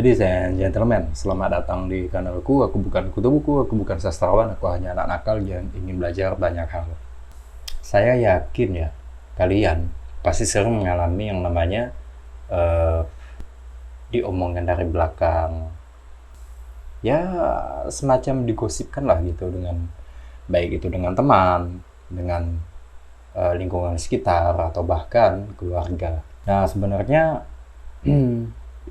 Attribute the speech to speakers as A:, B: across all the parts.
A: Ladies and gentlemen, selamat datang di kanalku. Aku bukan kutu buku, aku bukan sastrawan, aku hanya anak nakal yang ingin belajar banyak hal. Saya yakin ya, kalian pasti sering mengalami yang namanya diomongkan dari belakang. Ya, semacam digosipkan lah gitu dengan baik itu dengan teman, dengan lingkungan sekitar atau bahkan keluarga. Nah, sebenarnya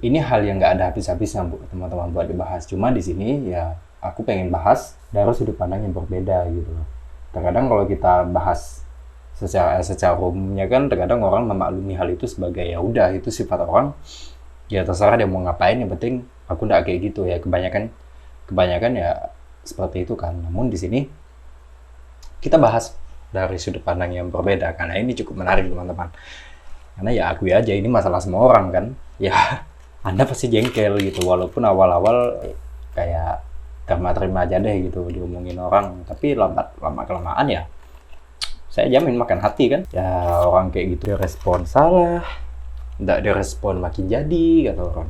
A: ini hal yang nggak ada habis-habisnya bu teman-teman buat dibahas. Cuma di sini ya aku pengen bahas dari sudut pandang yang berbeda gitu loh. Terkadang kalau kita bahas secara umumnya kan terkadang orang memaklumi hal itu sebagai ya udah itu sifat orang, ya terserah dia mau ngapain, yang penting aku nggak kayak gitu ya. Kebanyakan ya seperti itu kan. Namun di sini kita bahas dari sudut pandang yang berbeda karena ini cukup menarik teman-teman. Karena ya akui aja ini masalah semua orang kan. Ya Anda pasti jengkel gitu, walaupun awal-awal kayak terima-terima aja deh gitu diomongin orang, tapi lama kelamaan ya saya jamin makan hati kan. Ya orang kayak gitu direspon salah, nggak direspon makin jadi kata orang.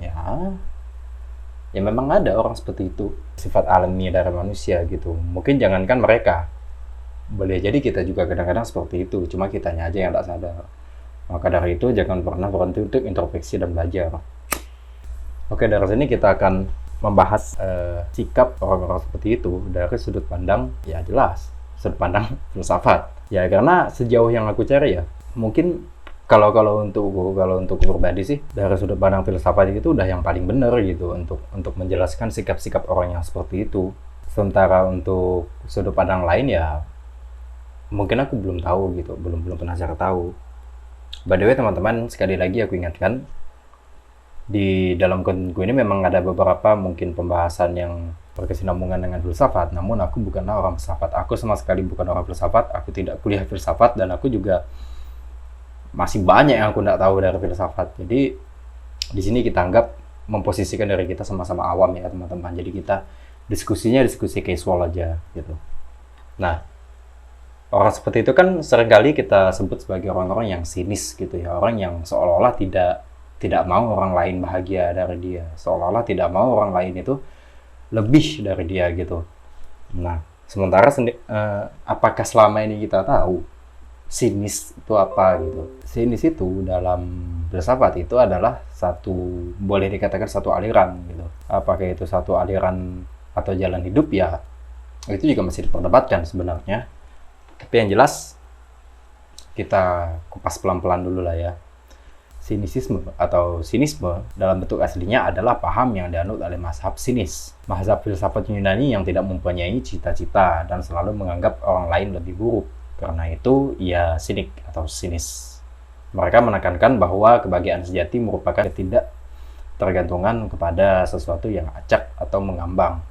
A: Ya memang ada orang seperti itu, sifat alami dari manusia gitu. Mungkin jangankan mereka, boleh jadi kita juga kadang-kadang seperti itu, cuma kitanya aja yang nggak sadar. Maka dari itu jangan pernah berhenti untuk introspeksi dan belajar. Oke, dari sini kita akan membahas sikap orang-orang seperti itu dari sudut pandang, ya jelas, sudut pandang filsafat. Ya karena sejauh yang aku cari ya, mungkin kalau untuk pribadi sih, dari sudut pandang filsafat itu udah yang paling benar gitu untuk menjelaskan sikap-sikap orang yang seperti itu. Sementara untuk sudut pandang lain ya mungkin aku belum tahu gitu, belum pernah cari tahu. By the way teman-teman, sekali lagi aku ingatkan, di dalam kontenku ini memang ada beberapa mungkin pembahasan yang berkesinambungan dengan filsafat, namun aku bukanlah orang filsafat. Aku sama sekali bukan orang filsafat, aku tidak kuliah filsafat, dan aku juga masih banyak yang aku tidak tahu dari filsafat. Jadi di sini kita anggap memposisikan dari kita sama-sama awam ya teman-teman. Jadi kita diskusi casual aja gitu. Nah, orang seperti itu kan seringkali kita sebut sebagai orang-orang yang sinis gitu ya, orang yang seolah-olah tidak mau orang lain bahagia dari dia, seolah-olah tidak mau orang lain itu lebih dari dia gitu. Nah, sementara apakah selama ini kita tahu sinis itu apa gitu? Sinis itu dalam filsafat itu adalah boleh dikatakan satu aliran gitu. Apakah itu satu aliran atau jalan hidup ya itu juga masih diperdebatkan sebenarnya. Tapi yang jelas kita kupas pelan-pelan dulu lah ya. Sinisisme atau sinisme dalam bentuk aslinya adalah paham yang dianut oleh mazhab sinis, mazhab filsafat Yunani yang tidak mempunyai cita-cita dan selalu menganggap orang lain lebih buruk. Karena itu ia sinik atau sinis. Mereka menekankan bahwa kebahagiaan sejati merupakan ketidaktergantungan kepada sesuatu yang acak atau mengambang.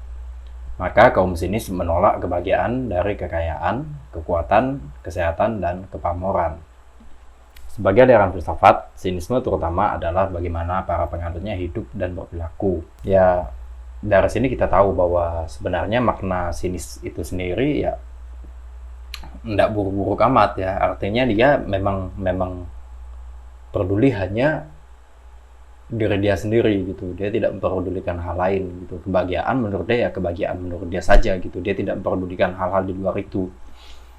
A: Maka kaum sinis menolak kebahagiaan dari kekayaan, kekuatan, kesehatan, dan kepamoran. Sebagai aliran filsafat, sinisme terutama adalah bagaimana para penganutnya hidup dan berperilaku. Ya, dari sini kita tahu bahwa sebenarnya makna sinis itu sendiri ya tidak buruk-buruk amat ya. Artinya dia memang peduli hanya diri dia sendiri gitu. Dia tidak memperdulikan hal lain gitu. Kebahagiaan menurut dia ya kebahagiaan menurut dia saja gitu. Dia tidak memperdulikan hal-hal di luar itu.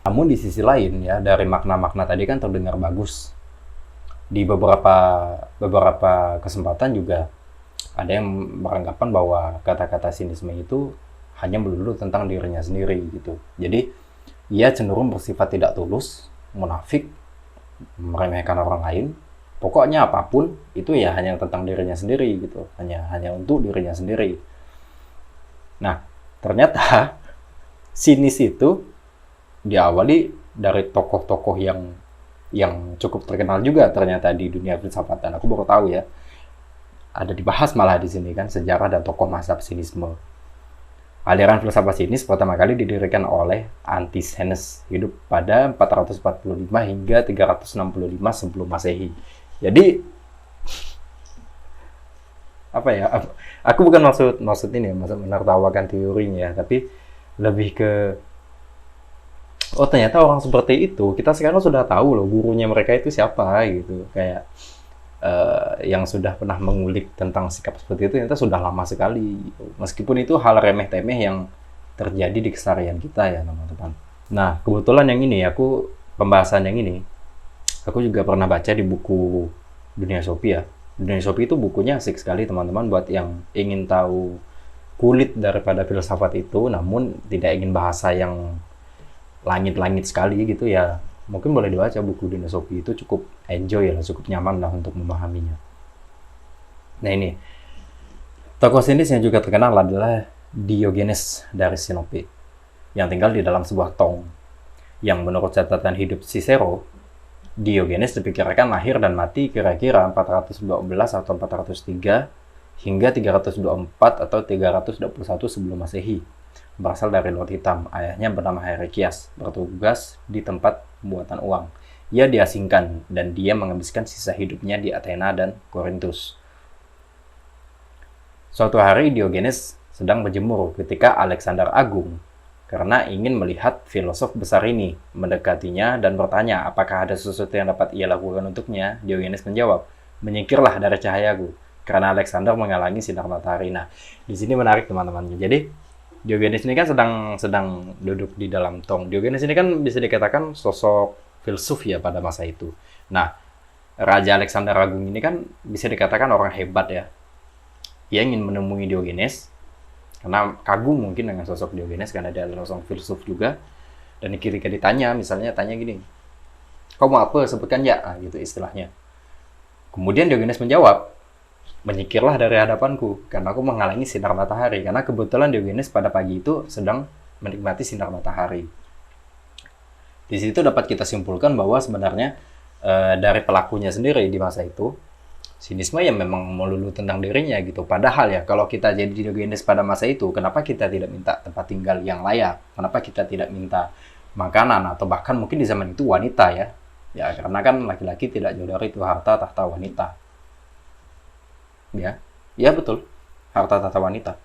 A: Namun di sisi lain ya, dari makna-makna tadi kan terdengar bagus. Di beberapa kesempatan juga ada yang beranggapan bahwa kata-kata sinisme itu hanya melulu tentang dirinya sendiri gitu. Jadi ia cenderung bersifat tidak tulus, munafik, meremehkan orang lain. Pokoknya apapun itu ya hanya tentang dirinya sendiri gitu, hanya untuk dirinya sendiri. Nah, ternyata sinis itu diawali dari tokoh-tokoh yang cukup terkenal juga ternyata di dunia filsafat, dan aku baru tahu ya ada dibahas malah di sini kan sejarah dan tokoh mazhab sinisme. Aliran filsafat sinis pertama kali didirikan oleh Antisthenes, hidup pada 445 hingga 365 sebelum Masehi. Jadi apa ya? Aku bukan maksud ini ya, maksud menertawakan teorinya, tapi lebih ke oh ternyata orang seperti itu kita sekarang sudah tahu loh gurunya mereka itu siapa gitu. Kayak yang sudah pernah mengulik tentang sikap seperti itu ternyata sudah lama sekali. Meskipun itu hal remeh-temeh yang terjadi di keseharian kita ya teman-teman. Nah kebetulan yang ini pembahasan yang ini aku juga pernah baca di buku Dunia Sophie ya. Dunia Sophie itu bukunya asik sekali teman-teman buat yang ingin tahu kulit daripada filsafat itu namun tidak ingin bahasa yang langit-langit sekali gitu ya. Mungkin boleh dibaca buku Dunia Sophie, itu cukup enjoy lah, cukup nyaman lah untuk memahaminya. Nah ini, tokoh sinis yang juga terkenal adalah Diogenes dari Sinope, yang tinggal di dalam sebuah tong. Yang menurut catatan hidup Cicero, Diogenes diperkirakan lahir dan mati kira-kira 412 atau 403 hingga 324 atau 321 sebelum Masehi. Berasal dari Laut Hitam. Ayahnya bernama Heraclius, bertugas di tempat pembuatan uang. Ia diasingkan dan dia menghabiskan sisa hidupnya di Athena dan Korintus. Suatu hari Diogenes sedang berjemur ketika Alexander Agung, karena ingin melihat filosof besar ini, mendekatinya dan bertanya apakah ada sesuatu yang dapat ia lakukan untuknya. Diogenes menjawab, menyingkirlah dari cahayaku, karena Alexander menghalangi sinar matahari. Nah, di sini menarik teman-teman. Jadi Diogenes ini kan sedang duduk di dalam tong. Diogenes ini kan bisa dikatakan sosok filsuf ya pada masa itu. Nah, Raja Alexander Agung ini kan bisa dikatakan orang hebat ya. Ia ingin menemui Diogenes karena kagum mungkin dengan sosok Diogenes karena dia adalah sosok filsuf juga. Dan ketika ditanya, misalnya tanya gini, kau mau apa? Sebutkan ya, gitu istilahnya. Kemudian Diogenes menjawab, menyingkirlah dari hadapanku, karena aku menghalangi sinar matahari. Karena kebetulan Diogenes pada pagi itu sedang menikmati sinar matahari. Di situ dapat kita simpulkan bahwa sebenarnya dari pelakunya sendiri di masa itu, sinisme yang memang melulu tentang dirinya gitu. Padahal ya, kalau kita jadi Diogenes pada masa itu, kenapa kita tidak minta tempat tinggal yang layak? Kenapa kita tidak minta makanan? Atau bahkan mungkin di zaman itu wanita ya. Ya, karena kan laki-laki tidak jauh dari itu harta tahta wanita. Ya betul, harta tahta wanita.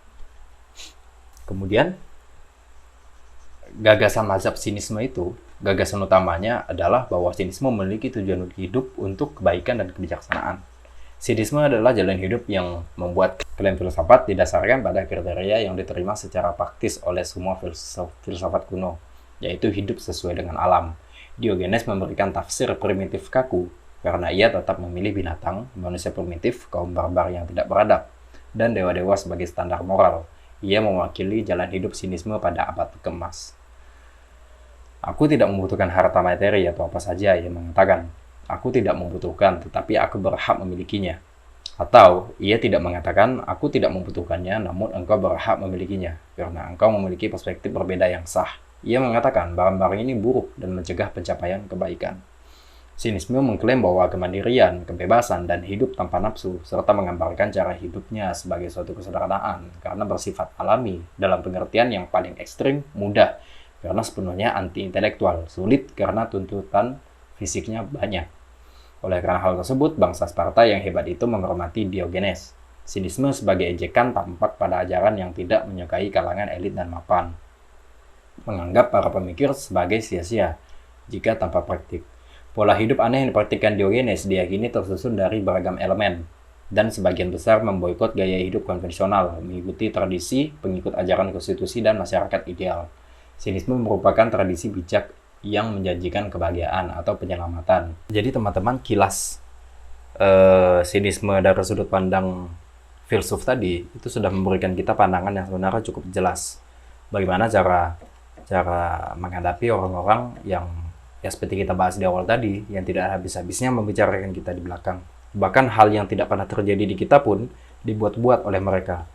A: Kemudian gagasan mazhab sinisme itu, gagasan utamanya adalah bahwa sinisme memiliki tujuan hidup untuk kebaikan dan kebijaksanaan. Sinisme adalah jalan hidup yang membuat klaim filsafat didasarkan pada kriteria yang diterima secara praktis oleh semua filsafat kuno, yaitu hidup sesuai dengan alam. Diogenes memberikan tafsir primitif kaku karena ia tetap memilih binatang, manusia primitif, kaum barbar yang tidak beradab, dan dewa-dewa sebagai standar moral. Ia mewakili jalan hidup sinisme pada abad keemas. Aku tidak membutuhkan harta materi atau apa saja, ia mengatakan. Aku tidak membutuhkan, tetapi aku berhak memilikinya. Atau, ia tidak mengatakan, aku tidak membutuhkannya, namun engkau berhak memilikinya, karena engkau memiliki perspektif berbeda yang sah. Ia mengatakan, barang-barang ini buruk dan mencegah pencapaian kebaikan. Sinisme mengklaim bahwa kemandirian, kebebasan, dan hidup tanpa nafsu, serta menggambarkan cara hidupnya sebagai suatu kesederhanaan, karena bersifat alami, dalam pengertian yang paling ekstrim, mudah, karena sepenuhnya anti-intelektual, sulit karena tuntutan fisiknya banyak. Oleh karena hal tersebut, bangsa Sparta yang hebat itu menghormati Diogenes. Sinisme sebagai ejekan tampak pada ajaran yang tidak menyukai kalangan elit dan mapan, menganggap para pemikir sebagai sia-sia jika tanpa praktik. Pola hidup aneh yang dipraktikkan Diogenes diyakini tersusun dari beragam elemen, dan sebagian besar memboikot gaya hidup konvensional, mengikuti tradisi, pengikut ajaran konstitusi, dan masyarakat ideal. Sinisme merupakan tradisi bijak yang menjanjikan kebahagiaan atau penyelamatan. Jadi teman-teman, kilas sinisme dari sudut pandang filsuf tadi itu sudah memberikan kita pandangan yang sebenarnya cukup jelas. Bagaimana cara menghadapi orang-orang yang ya seperti kita bahas di awal tadi, yang tidak habis-habisnya membicarakan kita di belakang. Bahkan hal yang tidak pernah terjadi di kita pun dibuat-buat oleh mereka.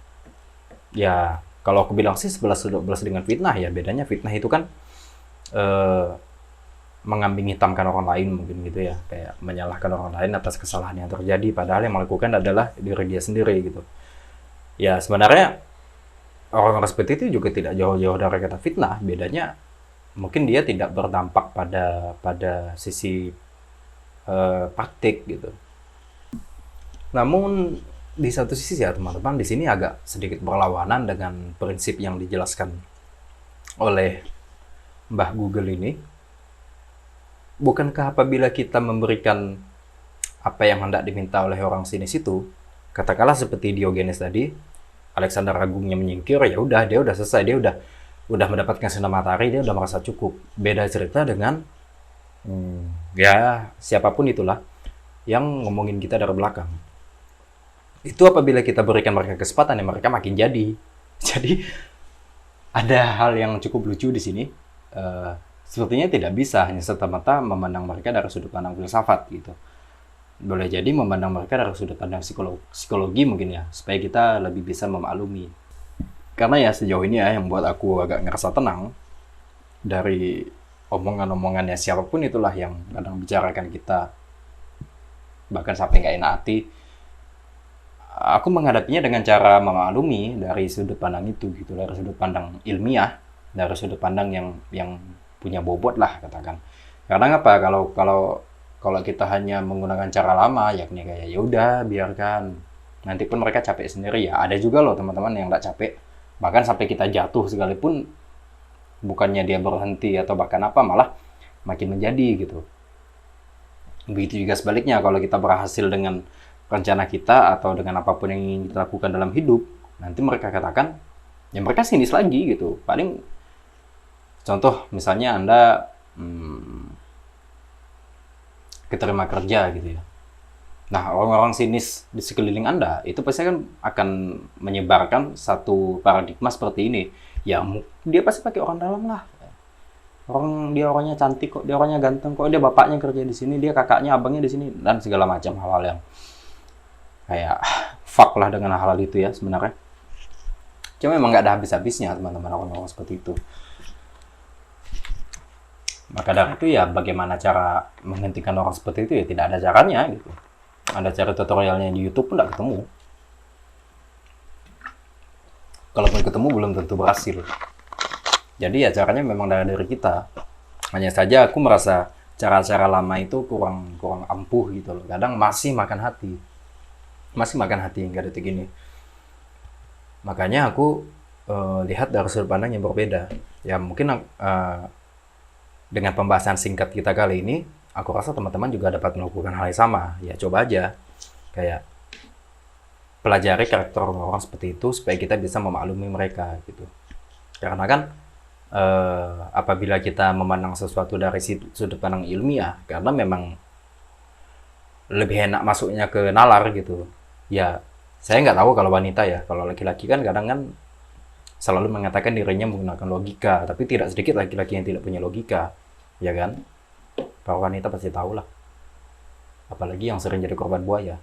A: Ya, kalau aku bilang sih 11-12 dengan fitnah ya, bedanya fitnah itu kan mengambing hitamkan orang lain mungkin gitu ya, kayak menyalahkan orang lain atas kesalahan yang terjadi, padahal yang melakukan adalah diri dia sendiri gitu. Ya, sebenarnya orang-orang seperti itu juga tidak jauh-jauh dari kata fitnah, bedanya mungkin dia tidak berdampak pada sisi praktik gitu. Namun di satu sisi ya teman-teman, di sini agak sedikit berlawanan dengan prinsip yang dijelaskan oleh Mbah Google ini. Bukankah apabila kita memberikan apa yang hendak diminta oleh orang sinis itu, katakanlah seperti Diogenes tadi, Alexander Agungnya menyingkir, ya udah dia udah selesai, dia udah mendapatkan sinar matahari, dia udah merasa cukup. Beda cerita dengan ya siapapun itulah yang ngomongin kita dari belakang. Itu apabila kita berikan mereka kesempatan, ya mereka makin jadi. Jadi ada hal yang cukup lucu di sini. Sepertinya tidak bisa hanya serta-merta memandang mereka dari sudut pandang filsafat gitu. Boleh jadi memandang mereka dari sudut pandang psikologi mungkin ya, supaya kita lebih bisa memaklumi. Karena ya sejauh ini ya yang buat aku agak ngerasa tenang dari omongan-omongannya siapapun itulah yang kadang bicarakan kita, bahkan sampai nggak enak hati. Aku menghadapinya dengan cara memaklumi dari sudut pandang itu gitu, dari sudut pandang ilmiah, dari sudut pandang yang punya bobot lah katakan. Karena apa? Kalau kita hanya menggunakan cara lama, yakni kayak ya udah biarkan, nanti pun mereka capek sendiri ya. Ada juga loh teman-teman yang nggak capek, bahkan sampai kita jatuh sekalipun, bukannya dia berhenti atau bahkan apa, malah makin menjadi gitu. Begitu juga sebaliknya, kalau kita berhasil dengan rencana kita atau dengan apapun yang ingin kita lakukan dalam hidup, nanti mereka katakan, ya mereka sinis lagi gitu. Paling contoh misalnya Anda keterima kerja gitu ya. Nah, orang-orang sinis di sekeliling Anda itu pasti akan menyebarkan satu paradigma seperti ini. Ya, dia pasti pakai orang dalam lah. Dia orangnya cantik kok, dia orangnya ganteng kok, dia bapaknya kerja di sini, dia kakaknya, abangnya di sini, dan segala macam hal-hal yang kayak fuck lah dengan hal-hal itu ya sebenarnya. Cuma memang nggak ada habis-habisnya teman-teman orang-orang seperti itu. Maka dari itu ya bagaimana cara menghentikan orang seperti itu ya tidak ada caranya gitu. Ada cara tutorialnya di YouTube pun nggak ketemu. Kalaupun ketemu belum tentu berhasil. Jadi ya caranya memang dari diri kita. Hanya saja aku merasa cara-cara lama itu kurang ampuh gitu loh. Kadang masih makan hati hingga detik ini. Makanya aku lihat dari sudut pandang yang berbeda. Ya mungkin dengan pembahasan singkat kita kali ini, aku rasa teman-teman juga dapat melakukan hal yang sama. Ya coba aja, kayak pelajari karakter orang seperti itu supaya kita bisa memaklumi mereka gitu. Karena kan apabila kita memandang sesuatu dari sudut pandang ilmiah, karena memang lebih enak masuknya ke nalar gitu. Ya saya nggak tahu kalau wanita ya, kalau laki-laki kan kadang kan selalu mengatakan dirinya menggunakan logika, tapi tidak sedikit laki-laki yang tidak punya logika, ya kan? Para wanita pasti tahu lah. Apalagi yang sering jadi korban buaya.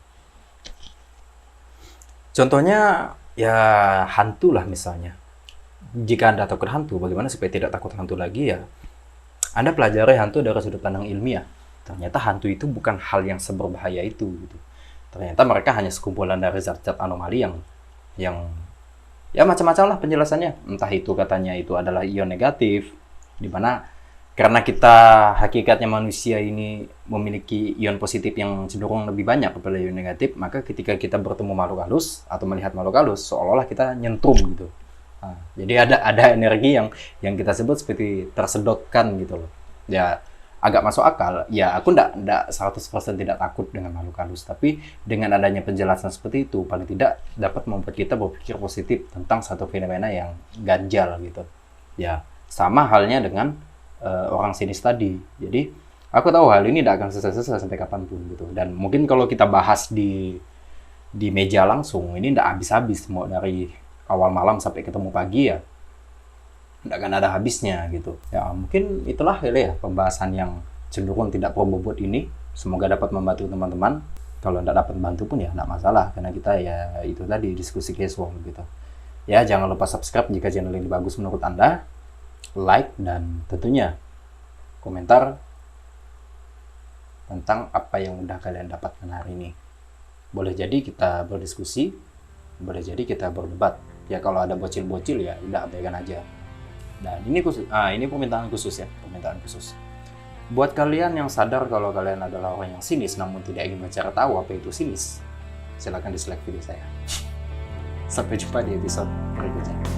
A: Contohnya, ya hantu lah misalnya. Jika Anda takut hantu, bagaimana supaya tidak takut hantu lagi ya? Anda pelajari hantu dari sudut pandang ilmiah. Ternyata hantu itu bukan hal yang seberbahaya itu. Gitu. Ternyata mereka hanya sekumpulan dari zat-zat anomali yang ya macam-macam lah penjelasannya. Entah itu katanya itu adalah ion negatif, dimana karena kita hakikatnya manusia ini memiliki ion positif yang cenderung lebih banyak daripada ion negatif, maka ketika kita bertemu makhluk halus atau melihat makhluk halus, seolah-olah kita nyentrum gitu. Nah, jadi ada energi yang kita sebut seperti tersedotkan gitu loh. Ya agak masuk akal. Ya aku ndak 100% tidak takut dengan makhluk halus, tapi dengan adanya penjelasan seperti itu paling tidak dapat membuat kita berpikir positif tentang satu fenomena yang ganjal gitu. Ya sama halnya dengan orang sinis tadi. Jadi aku tahu hal ini tidak akan selesai sampai kapanpun gitu. Dan mungkin kalau kita bahas di meja langsung ini tidak habis-habis, mau dari awal malam sampai ketemu pagi ya tidak akan ada habisnya gitu. Ya mungkin itulah ya pembahasan yang cenderung tidak berbobot ini. Semoga dapat membantu teman-teman. Kalau tidak dapat bantu pun ya tidak masalah, karena kita ya itu tadi diskusi casual gitu. Ya jangan lupa subscribe jika channel ini bagus menurut Anda, like, dan tentunya komentar tentang apa yang udah kalian dapatkan hari ini. Boleh jadi kita berdiskusi, boleh jadi kita berdebat. Ya kalau ada bocil-bocil ya udah abaikan aja. Dan ini khusus, ini permintaan khusus ya, permintaan khusus. Buat kalian yang sadar kalau kalian adalah orang yang sinis namun tidak ingin mencari tahu apa itu sinis, silakan dislike video saya. Sampai jumpa di episode berikutnya.